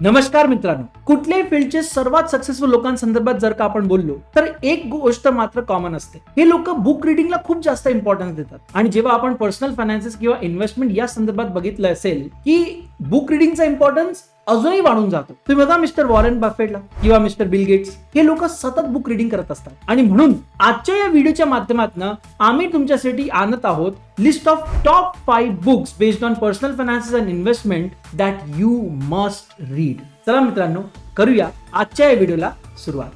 नमस्कार मित्रांनो, कुठल्याही फील्डचे सर्वात सक्सेसफुल लोकांसंदर्भात जर का आपण बोललो तर एक गोष्ट मात्र कॉमन असते. हे लोक बुक रिडिंगला खूप जास्त इम्पॉर्टन्स देतात आणि जेव्हा आपण पर्सनल फायनान्सेस किंवा इन्व्हेस्टमेंट या संदर्भात बघितलं असेल की बुक रिडिंगचा इम्पॉर्टन्स अजूनही वाढून जातो. तुम्ही बघा मिस्टर वॉरेन बफेटला किंवा मिस्टर बिल गेट्स, हे लोक सतत बुक रिडिंग करत असतात. आणि म्हणून आजच्या या व्हिडिओच्या माध्यमातून आम्ही तुमच्यासाठी आणत आहोत list of top 5 books based on personal finances and investment that you must read. चला मित्रांनो, करूया आजच्या या व्हिडिओला सुरुवात.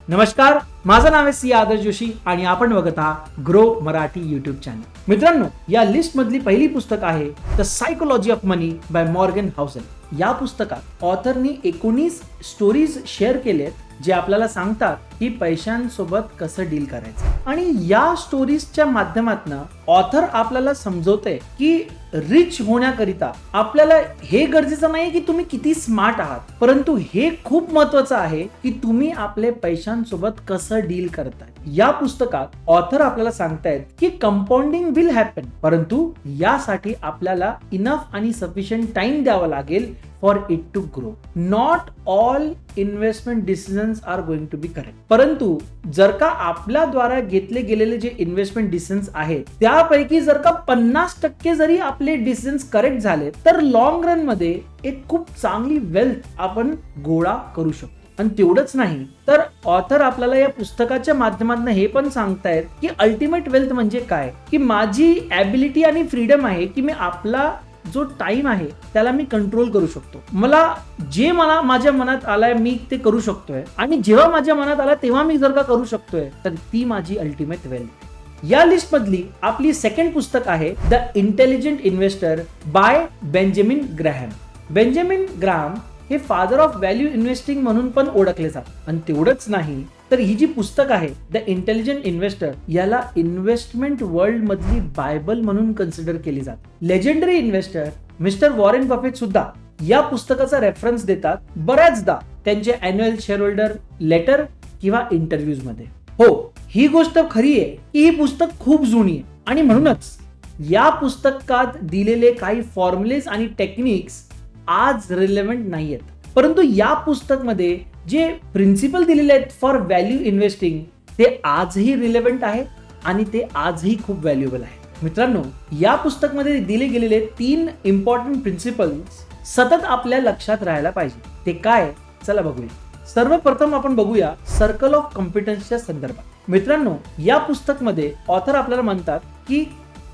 नमस्कार, माझं नाव आहे सी आदर्श जोशी आणि आपण बघत आहात ग्रो मराठी युट्यूब चॅनल. मित्रांनो, या लिस्ट मधली पहिली पुस्तक आहे the psychology of money by Morgan Housel. या पुस्तकात ऑथरनी 19 स्टोरीज शेअर केलेत जे आपल्याला सांगतात की पैशांसोबत कसं डील करायचं. आणि या स्टोरीजच्या माध्यमातून ऑथर आपल्याला समजवते की रिच होण्याकरिता आपल्याला हे गरजेचं नाही की तुम्ही किती स्मार्ट आहात, परंतु हे खूप महत्वाचं आहे की तुम्ही आपले पैशांसोबत कसं डील करताय. या पुस्तकात ऑथर आपल्याला सांगतायत की कंपाऊंडिंग विल हॅपन, परंतु यासाठी आपल्याला इनफ आणि सफिशियंट टाइम द्यावा लागेल for it to grow. Not all investment decisions are going to be correct, परंतु जर का आपल्या द्वारा घेतले गेलेले जे इन्व्हेस्टमेंट डिसिजन्स आहेत त्यापैकी जर का 50% जरी आपले डिसिजन्स करेक्ट झाले तर लॉंग रन मध्ये एक खूप चांगली वेल्थ आपण गोळा करू शकतो. आणि तेवढंच नाही तर ऑथर आपल्याला या पुस्तकाच्या माध्यमातून हे पण सांगतायत की अल्टिमेट वेल्थ म्हणजे काय, की माझी ॲबिलिटी आणि फ्रीडम आहे की मी आपला जो टाइम आहे त्याला मी कंट्रोल करू शकतो. मला माझ्या मनात आलाय मी ते करू शकतोय आणि जेव्हा माझ्या मनात आला तेव्हा मी जर का करू शकतोय तर ती माझी अल्टिमेट वेल्थ. या लिस्ट मधली आपली सेकंड पुस्तक आहे the intelligent investor bye Benjamin Graham. Benjamin Graham हे फादर ऑफ व्हॅल्यू इन्व्हेस्टिंग म्हणून पण ओळखले जातात. आणि तेवढंच नाही तर ही जी पुस्तक आहे द इंटेलिजंट इन्व्हेस्टर याला इन्व्हेस्टमेंट वर्ल्ड मधली बायबल म्हणून कन्सिडर केली जाते. Legendary investor mister Warren Buffett सुद्धा या पुस्तकाचा रेफरन्स देतात बऱ्याचदा त्यांचे अॅन्युअल शेअर होल्डर लेटर किंवा इंटरव्ह्यूज मध्ये. हो, ही गोष्ट खरी आहे की ही पुस्तक खूप जुनी आहे आणि म्हणूनच या पुस्तकात दिलेले काही फॉर्म्युलेज आणि टेक्निक्स आज रिलेव्हंट नाही आहेत, परंतु या पुस्तकमध्ये जे प्रिन्सिपल दिलेले आहेत फॉर व्हॅल्यू इन्व्हेस्टिंग ते आजही रिलेव्हंट आहे आणि ते आजही खूप व्हॅल्युएबल आहे. मित्रांनो, या पुस्तकमध्ये दिले गेलेले 3 इम्पॉर्टंट प्रिन्सिपल्स सतत आपल्या लक्षात राहायला पाहिजे. ते काय, चला बघूया. सर्वप्रथम आपण बघूया सर्कल ऑफ कॉम्पिटन्सच्या संदर्भात. मित्रांनो, या पुस्तकमध्ये ऑथर आपल्याला म्हणतात की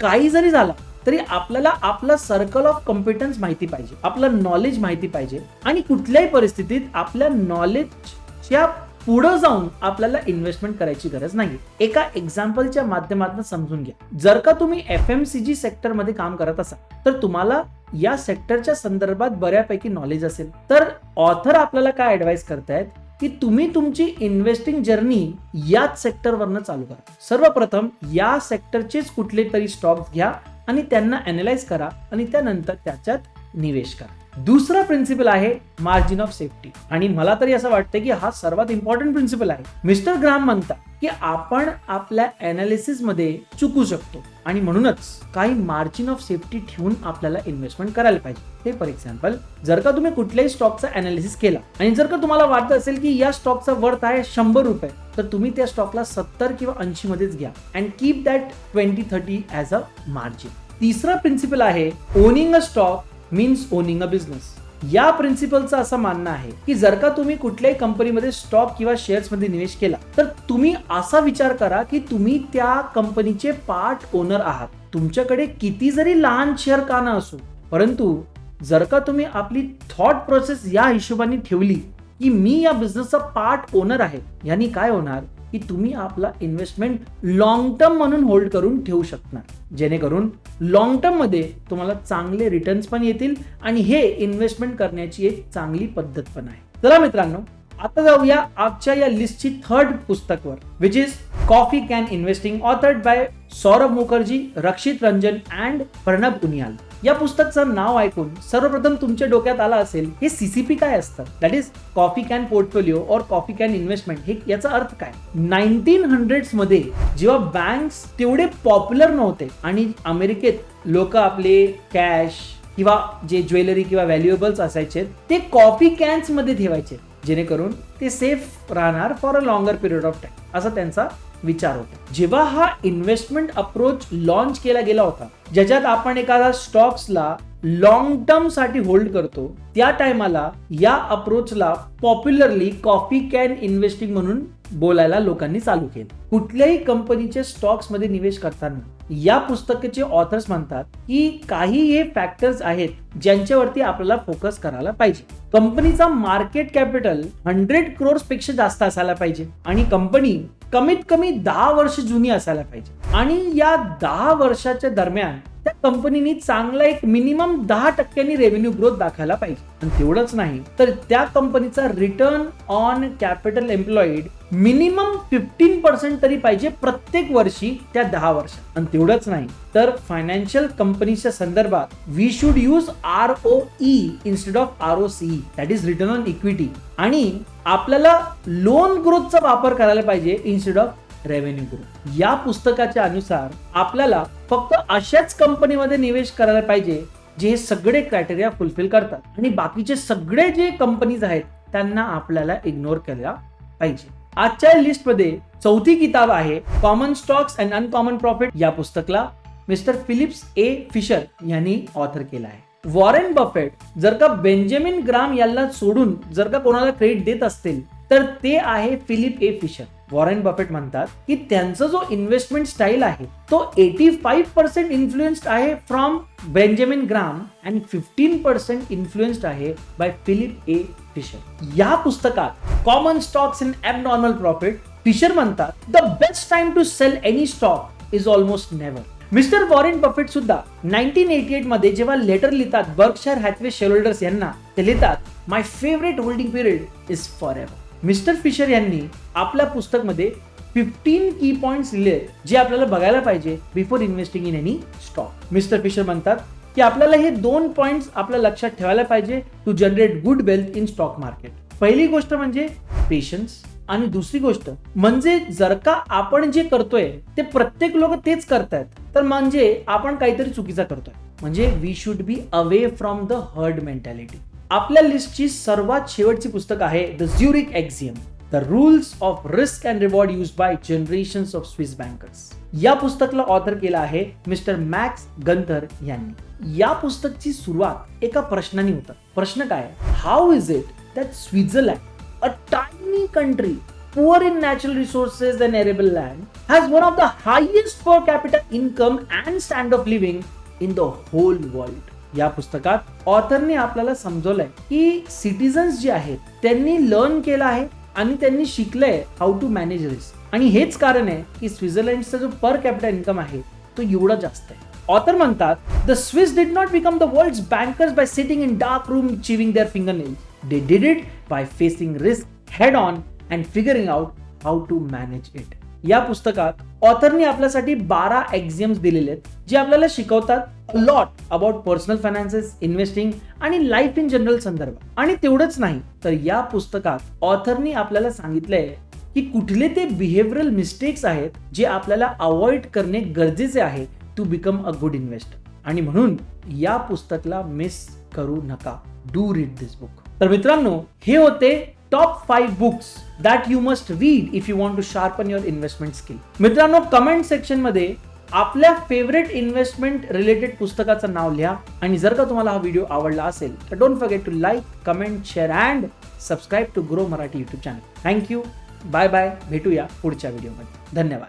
काही जरी झालं तरी आपल्याला आपला सर्कल ऑफ कॉम्पिटन्स माहिती पाहिजे, आपलं नॉलेज माहिती पाहिजे आणि कुठल्याही परिस्थितीत आपल्या नॉलेजच्या पुढे जाऊन आपल्याला इन्व्हेस्टमेंट करायची गरज नाही. एका एक्झाम्पलच्या माध्यमातून समजून घ्या. जर का तुम्ही FMCG सेक्टर मध्ये काम करत असाल तर तुम्हाला या सेक्टरच्या संदर्भात बऱ्यापैकी नॉलेज असेल. तर ऑथर आपल्याला काय ऍडवाइस करतायत की तुम्ही तुमची इन्व्हेस्टिंग जर्नी याच सेक्टरवरनं चालू करा. सर्वप्रथम या सेक्टरचेच कुठले तरी स्टॉक्स घ्या आणि त्यांना अॅनालाइज करा आणि त्यानंतर त्याच्यात निवेश करा. दुसरा प्रिन्सिपल आहे मार्जिन ऑफ सेफ्टी आणि मला तरी असं वाटतं की हा सर्वात इम्पॉर्टंट प्रिन्सिपल आहे. मिस्टर ग्राम म्हणतात की आपण आपल्या अनालिसिस मध्ये चुकू शकतो आणि म्हणूनच काही मार्जिन ऑफ सेफ्टी ठेवून आपल्याला इन्व्हेस्टमेंट करायला पाहिजे. हे फॉर एक्झाम्पल, जर का तुम्ही कुठल्याही स्टॉकचा अनालिसिस केला आणि जर का तुम्हाला वाटत असेल की या स्टॉकचा वर्थ आहे 100 रुपये तर तुम्ही त्या स्टॉकला 70 किंवा 80 मध्येच घ्या and keep that 20-30 as a margin. तिसरा प्रिन्सिपल आहे owning a stock means owning a business. या प्रिन्सिपलचं असं मानणं आहे की जर का तुम्ही कुठल्याही कंपनीमध्ये स्टॉक किंवा शेअर्स मध्ये निवेश केला तर तुम्ही असा विचार करा की तुम्ही त्या कंपनीचे पार्ट ओनर आहात. तुमच्याकडे किती जरी लहान शेअर का ना असो, परंतु जर का तुम्ही आपली थॉट प्रोसेस या हिशोबाने ठेवली की मी या बिझनेसचा पार्ट ओनर आहे, यानी काय होणार की तुम्ही आपला इन्व्हेस्टमेंट लॉंग टर्म म्हणून होल्ड करून ठेवू शकणार, जेणेकरून लॉंग टर्म मध्ये तुम्हाला चांगले रिटर्न्स पण येतील आणि हे इन्व्हेस्टमेंट करण्याची एक चांगली पद्धत पण आहे. चला मित्रांनो, आता जाऊया आजच्या या लिस्टची थर्ड पुस्तकवर, which is coffee can investing, authored by Saurabh Mukherjea, Rakshit Ranjan and Pranab Uniyal. या पुस्तकाचं नाव ऐकून सर्वप्रथम तुमच्या डोक्यात आला असेल हे सीसीपी काय असतं, that is coffee can portfolio और कॉफी कॅन इन्व्हेस्टमेंट. हे याचा अर्थ काय? 1900s मध्ये जेव्हा बँक्स तेवढे पॉप्युलर नव्हते आणि अमेरिकेत लोक आपले कॅश किंवा जे ज्वेलरी किंवा व्हॅल्युएबल्स असायचे ते कॉफी कॅन्स मध्ये ठेवायचे, जेणेकरून ते सेफ राहणार for a longer period of time, असा त्यांचा विचार होता. जेव्हा हा इन्व्हेस्टमेंट अप्रोच लॉन्च केला गेला होता, ज्याच्यात आपण एखादा स्टॉक्सला लॉंग टर्म साठी होल्ड करतो, त्या टायमाला या अप्रोचला पॉप्युलरली कॉफी कॅन इन्व्हेस्टिंग म्हणून बोलायला लोकांनी चालू केलं. कुठल्याही कंपनीचे स्टॉक्स मध्ये निवेश करताना या पुस्तकाचे ऑथर्स म्हणतात की काही हे फॅक्टर्स आहेत ज्यांच्यावरती आपल्याला फोकस करायला पाहिजे. कंपनीचा मार्केट कॅपिटल 100 crores पेक्षा जास्त असायला पाहिजे आणि कंपनी कमीत कमी 10 वर्ष जुनी असायला पाहिजे आणि या 10 वर्षाच्या दरम्यान त्या कंपनीने चांगला एक मिनिमम 10% रेव्हेन्यू ग्रोथ दाखवायला पाहिजे. आणि तेवढंच नाही तर त्या कंपनीचा return on capital employed minimum 15% तरी पाहिजे प्रत्येक वर्षी त्या 10 वर्षात. आणि तेवढंच नाही तर फायनान्शियल कंपनीच्या संदर्भात we should use ROE instead of ROCE, that is return on equity. आणि आपल्याला लोन ग्रोथचा वापर करायला पाहिजे इन्स्टेड ऑफ रेव्हेन्यू ग्रोथ. या पुस्तकाच्या अनुसार आपल्याला फक्त अशाच कंपनीमध्ये निवेश करायला पाहिजे जे हे सगळे क्रायटेरिया फुलफिल करतात आणि बाकीचे सगळे जे कंपनीज आहेत त्यांना आपल्याला इग्नोर केला पाहिजे. आजच्या लिस्टमध्ये चौथी किताब आहे common stocks and uncommon profit. या पुस्तकाला मिस्टर फिलिप्स ए फिशर यांनी ऑथर केला आहे. वॉरेन बफेट जर का बेंजामिन ग्राम यांना सोडून जर का कोणाला क्रेडिट देत असतील तर ते आहे Philip A fissure. Warren Buffett म्हणतात की त्यांचा जो इन्व्हेस्टमेंट स्टाईल आहे तो 85% इन्फ्लुएन्स्ड आहे from Benjamin Graham and 15% influenced आहे बाय फिलिप ए फिशर. या पुस्तकात common stocks in abnormal profit Fisher म्हणतात the best time to sell any stock is almost never. Mister Warren Buffett सुद्धा 1988 मध्ये जेव्हा लेटर लिहितात बर्कशायर हॅथवे शेअरहोल्डर्स यांना, ते लिहितात my favourite holding period is for ever. Mister Fisher यांनी आपल्या पुस्तकमध्ये 15 की पॉइंट्स लिहिले जे आपल्याला बघायला पाहिजे before investing in any stock. Mister Fisher म्हणतात की आपल्याला हे 2 पॉइंट्स आपल्या लक्षात ठेवायला पाहिजे to generate good wealth in stock market. पहिली गोष्ट म्हणजे पेशन्स आणि दुसरी गोष्ट म्हणजे जर का आपण जे करतोय ते प्रत्येक लोक तेच करतायत तर म्हणजे आपण काहीतरी चुकीचा करतोय. म्हणजे we should be away from the herd mentality. आपल्या लिस्टची सर्वात शेवटची पुस्तक आहे the Zurich axioms, the rules of risk and reward used by generations of Swiss bankers. या पुस्तकाला ऑथर केला आहे मिस्टर मॅक्स गंथर यांनी. या पुस्तकाची सुरुवात एका प्रश्नाने होता. प्रश्न काय? How is it that Switzerland, a tiny country poor in natural resources and arable land, has one of the highest per capita income and standard of living in the whole world. या पुस्तकात ऑथरने आपल्याला समजवलंय की citizens जे आहेत त्यांनी learn केलं आहे आणि त्यांनी शिकलंय हाऊ टू मॅनेज रिस्क आणि हेच कारण आहे की स्वित्झर्लंडचा जो पर कॅपिटा इन्कम आहे तो एवढा जास्त आहे. ऑथर म्हणतात the Swiss did not become the world's bankers by sitting in dark room chewing their fingernails. They did it by facing risk head on and figuring out how to manage it. या पुस्तकात ऑथरने आपल्यासाठी 12 एक्झियम्स दिलेले आहेत जे आपल्याला शिकवतात a lot about personal finances, investing आणि life in general संदर्भात. आणि तेवढंच नाही तर या पुस्तकात ऑथरने आपल्याला सांगितलंय की कुठले ते बिहेवियरल मिस्टेक्स आहेत जे आपल्याला अवॉइड करणे गरजेचे आहे to become a good investor. आणि म्हणून या पुस्तकाला मिस करू नका. Do read this book. तर मित्रांनो हे होते top 5 books that you must read if you want to sharpen your investment skill. मित्रांनो कमेंट सेक्शन मध्ये आपल्या फेवरेट इन्व्हेस्टमेंट रिलेटेड पुस्तकाचं नाव लिहा आणि जर का तुम्हाला हा व्हिडिओ आवडला असेल तर don't forget to like, comment, share and subscribe to grow Marathi YouTube channel. Thank you. Bye bye. भेटूया पुढच्या व्हिडिओमध्ये. धन्यवाद.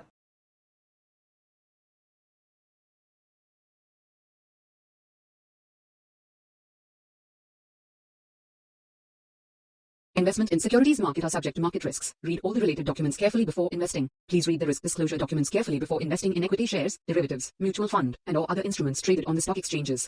Investment in securities market are subject to market risks. Read all the related documents carefully before investing. Please read the risk disclosure documents carefully before investing in equity shares, derivatives, mutual fund, and or other instruments traded on the stock exchanges.